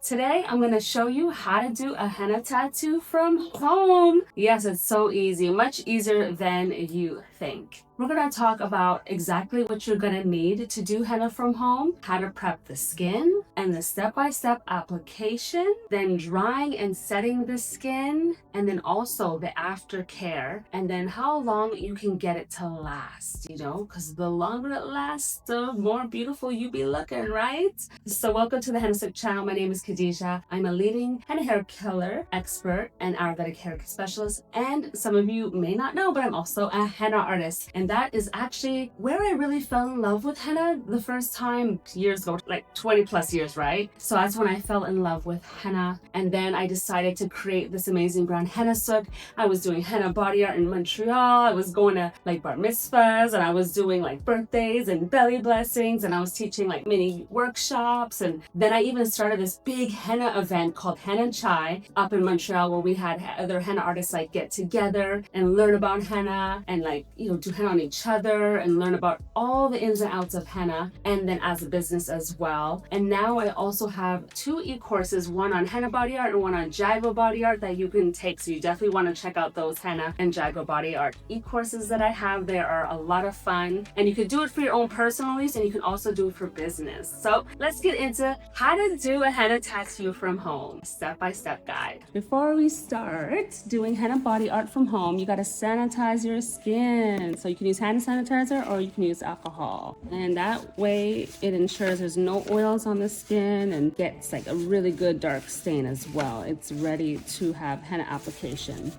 Today, I'm going to show you how to do a henna tattoo from home. Yes, it's so easy, much easier than you think. We're going to talk about exactly what you're going to need to do henna from home, how to prep the skin, and the step-by-step application, then drying and setting the skin, and then also the aftercare, and then how long you can get it to last, because the longer it lasts, the more beautiful you be looking, right? So welcome to the Hennasooq channel. My name is Khadija. I'm a leading henna hair killer, expert, and Ayurvedic hair specialist, and some of you may not know, but I'm also a henna artist, and that is actually where I really fell in love with henna the first time years ago, like 20 plus years, right? So that's when I fell in love with henna, and then I decided to create this amazing brand, Hennasooq. I was doing henna body art in Montreal. I was going to like bar mitzvahs, and I was doing like birthdays and belly blessings, and I was teaching like mini workshops, and then I even started this big henna event called Henna Chai up in Montreal, where we had other henna artists like get together and learn about henna and like do henna on each other and learn about all the ins and outs of henna, and then as a business as well. And now I also have 2 e-courses, one on henna body art and one on Jagua body art that you can take. So you definitely want to check out those henna and Jagua body art e-courses that I have. There are a lot of fun, and you can do it for your own personal use, and you can also do it for business. So let's get into how to do a henna tattoo from home, step-by-step guide. Before we start doing henna body art from home, you got to sanitize your skin. So you can use hand sanitizer or you can use alcohol, and that way it ensures there's no oils on the skin and gets like a really good dark stain as well. It's ready to have henna application.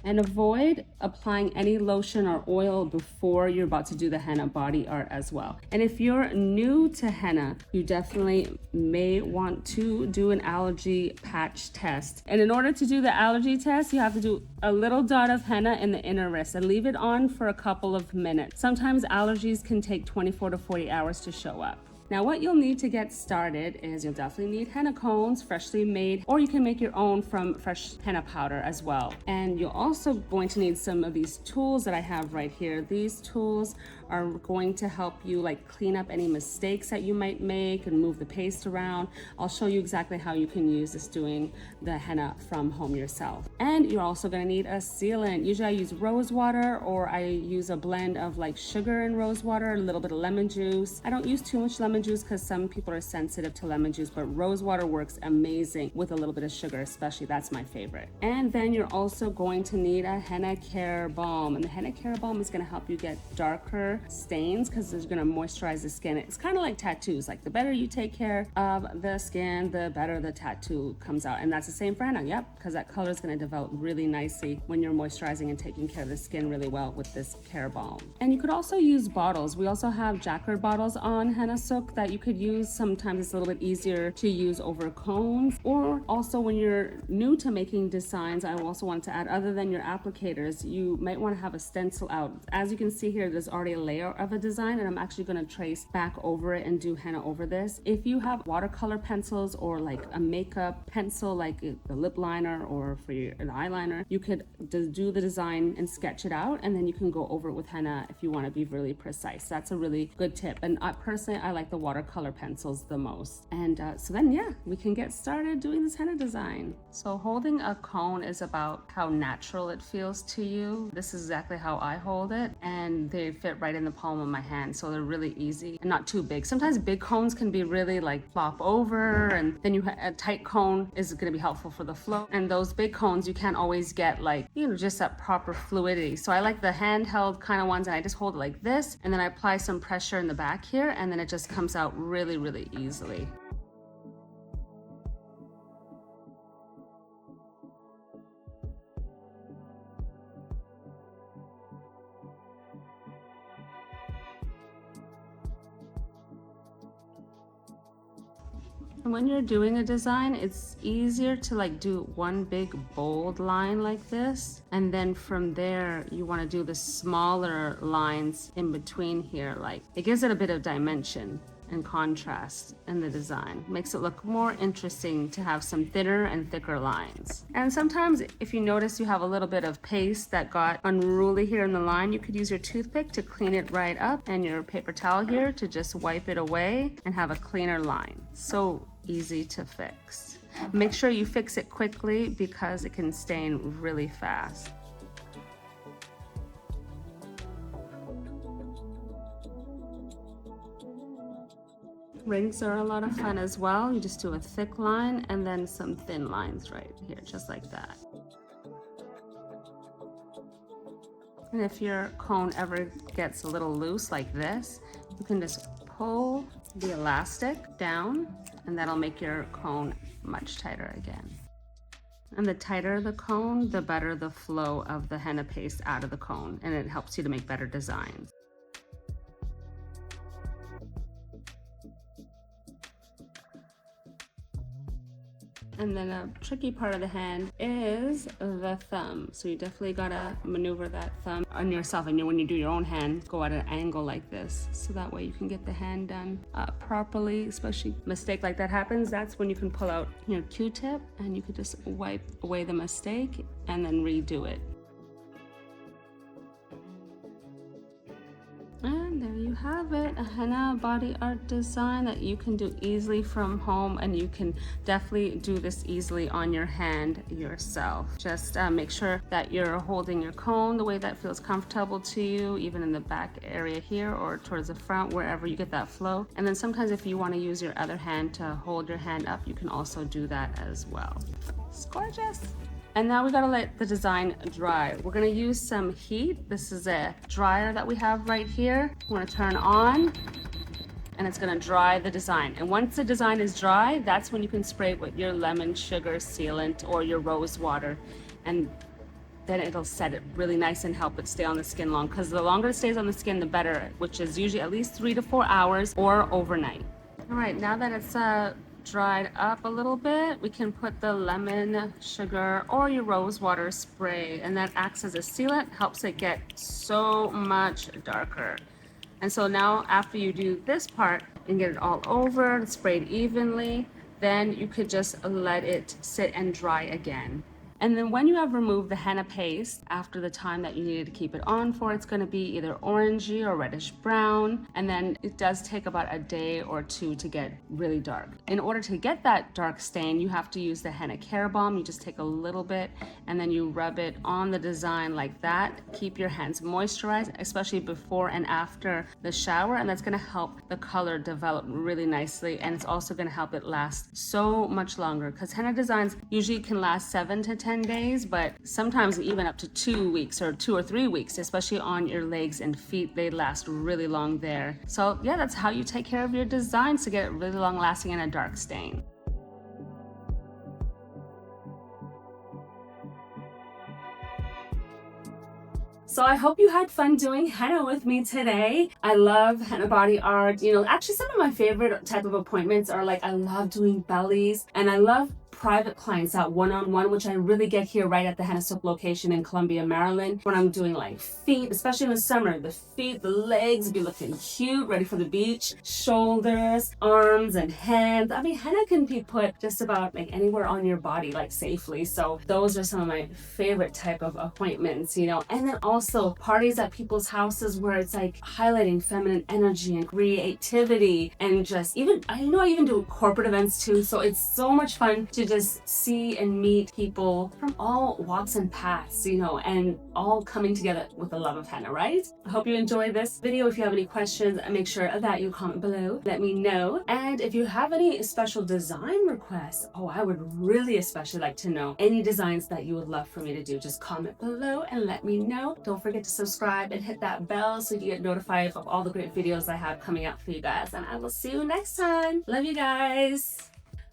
And avoid applying any lotion or oil before you're about to do the henna body art as well. And if you're new to henna, you definitely may want to do an allergy patch test. And in order to do the allergy test, you have to do a little dot of henna in the inner wrist and leave it on for a couple of minutes. Sometimes allergies can take 24 to 40 hours to show up. Now what you'll need to get started is you'll definitely need henna cones, freshly made, or you can make your own from fresh henna powder as well. And you're also going to need some of these tools that I have right here. These tools are going to help you like clean up any mistakes that you might make and move the paste around. I'll show you exactly how you can use this doing the henna from home yourself. And you're also gonna need a sealant. Usually I use rose water, or I use a blend of like sugar and rose water, a little bit of lemon juice. I don't use too much lemon juice because some people are sensitive to lemon juice, but rose water works amazing with a little bit of sugar, especially. That's my favorite. And then you're also going to need a Henna Care Balm, and the Henna Care Balm is going to help you get darker stains because it's going to moisturize the skin. It's kind of like tattoos. Like the better you take care of the skin, the better the tattoo comes out. And that's the same for henna. Yep, because that color is going to develop really nicely when you're moisturizing and taking care of the skin really well with this Care Balm. And you could also use bottles. We also have jacquard bottles on Hennasooq that you could use. Sometimes it's a little bit easier to use over cones, or also when you're new to making designs, I also want to add, other than your applicators, you might want to have a stencil out. As you can see here, there's already a layer of a design, and I'm actually going to trace back over it and do henna over this. If you have watercolor pencils or like a makeup pencil, like the lip liner or for your eyeliner, you could do the design and sketch it out, and then you can go over it with henna if you want to be really precise. That's a really good tip. And personally, I like the watercolor pencils the most. And so then, yeah, we can get started doing this henna design. So holding a cone is about how natural it feels to you. This is exactly how I hold it, and they fit right in the palm of my hand, so they're really easy and not too big. Sometimes big cones can be really like flop over, and then a tight cone is going to be helpful for the flow. And those big cones, you can't always get like just that proper fluidity. So I like the handheld kind of ones, and I just hold it like this, and then I apply some pressure in the back here, and then it just comes out really, really easily. And when you're doing a design, it's easier to like do one big bold line like this, and then from there you want to do the smaller lines in between here. Like it gives it a bit of dimension and contrast in the design. Makes it look more interesting to have some thinner and thicker lines. And sometimes if you notice you have a little bit of paste that got unruly here in the line, you could use your toothpick to clean it right up, and your paper towel here to just wipe it away and have a cleaner line. So easy to fix. Make sure you fix it quickly because it can stain really fast. Rings are a lot of fun as well. You just do a thick line and then some thin lines right here, just like that. And if your cone ever gets a little loose like this, you can just pull the elastic down and that'll make your cone much tighter again. And the tighter the cone, the better the flow of the henna paste out of the cone, and it helps you to make better designs. And then a tricky part of the hand is the thumb. So you definitely gotta maneuver that thumb on yourself. And when you do your own hand, go at an angle like this. So that way you can get the hand done properly, especially mistake like that happens. That's when you can pull out your Q-tip and you can just wipe away the mistake and then redo it. And there you have it, a henna body art design that you can do easily from home, and you can definitely do this easily on your hand yourself. Just make sure that you're holding your cone the way that feels comfortable to you, even in the back area here or towards the front, wherever you get that flow. And then sometimes if you want to use your other hand to hold your hand up, you can also do that as well. It's gorgeous. And now we gotta let the design dry. We're gonna use some heat. This is a dryer that we have right here. We're gonna turn on and it's gonna dry the design. And once the design is dry, that's when you can spray it with your lemon sugar sealant or your rose water. And then it'll set it really nice and help it stay on the skin long. Because the longer it stays on the skin, the better, which is usually at least 3 to 4 hours or overnight. All right, now that it's dried up a little bit, we can put the lemon sugar or your rose water spray, and that acts as a sealant, helps it get so much darker. And so now after you do this part and get it all over, sprayed evenly, then you could just let it sit and dry again. And then when you have removed the henna paste, after the time that you needed to keep it on for, it's going to be either orangey or reddish brown. And then it does take about a day or two to get really dark. In order to get that dark stain, you have to use the Henna Care Balm. You just take a little bit and then you rub it on the design like that. Keep your hands moisturized, especially before and after the shower. And that's going to help the color develop really nicely. And it's also going to help it last so much longer, because henna designs usually can last 7 to 10 days, but sometimes even up to 2 weeks or 2 or 3 weeks, especially on your legs and feet. They last really long there. So yeah, that's how you take care of your designs to get it really long lasting and a dark stain. So I hope you had fun doing henna with me today. I love henna body art. You know, actually some of my favorite type of appointments are like, I love doing bellies, and I love private clients out one-on-one, which I really get here right at the Hennasooq location in Columbia, Maryland, when I'm doing like feet, especially in the summer. The feet, the legs be looking cute, ready for the beach, shoulders, arms, and hands. I mean, henna can be put just about like anywhere on your body, like safely. So those are some of my favorite type of appointments, you know. And then also parties at people's houses where it's like highlighting feminine energy and creativity, and just even, I even do corporate events too. So it's so much fun to just see and meet people from all walks and paths, you know, and all coming together with the love of henna, right? I hope you enjoyed this video. If you have any questions, make sure that you comment below, let me know. And if you have any special design requests, I would really especially like to know any designs that you would love for me to do. Just comment below and let me know. Don't forget to subscribe and hit that bell so you get notified of all the great videos I have coming out for you guys. And I will see you next time. Love you guys.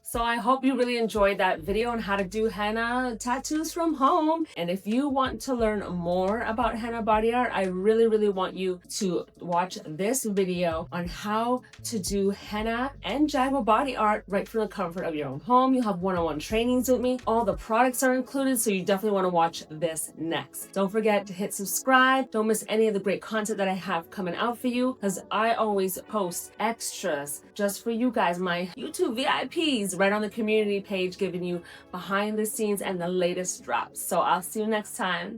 So I hope you really enjoyed that video on how to do henna tattoos from home. And if you want to learn more about henna body art, I really want you to watch this video on how to do henna and Jagua body art right from the comfort of your own home. You'll have one-on-one trainings with me. All the products are included, so you definitely want to watch this next. Don't forget to hit subscribe. Don't miss any of the great content that I have coming out for you, because I always post extras just for you guys, my YouTube VIPs, right on the community page, giving you behind the scenes and the latest drops. So I'll see you next time.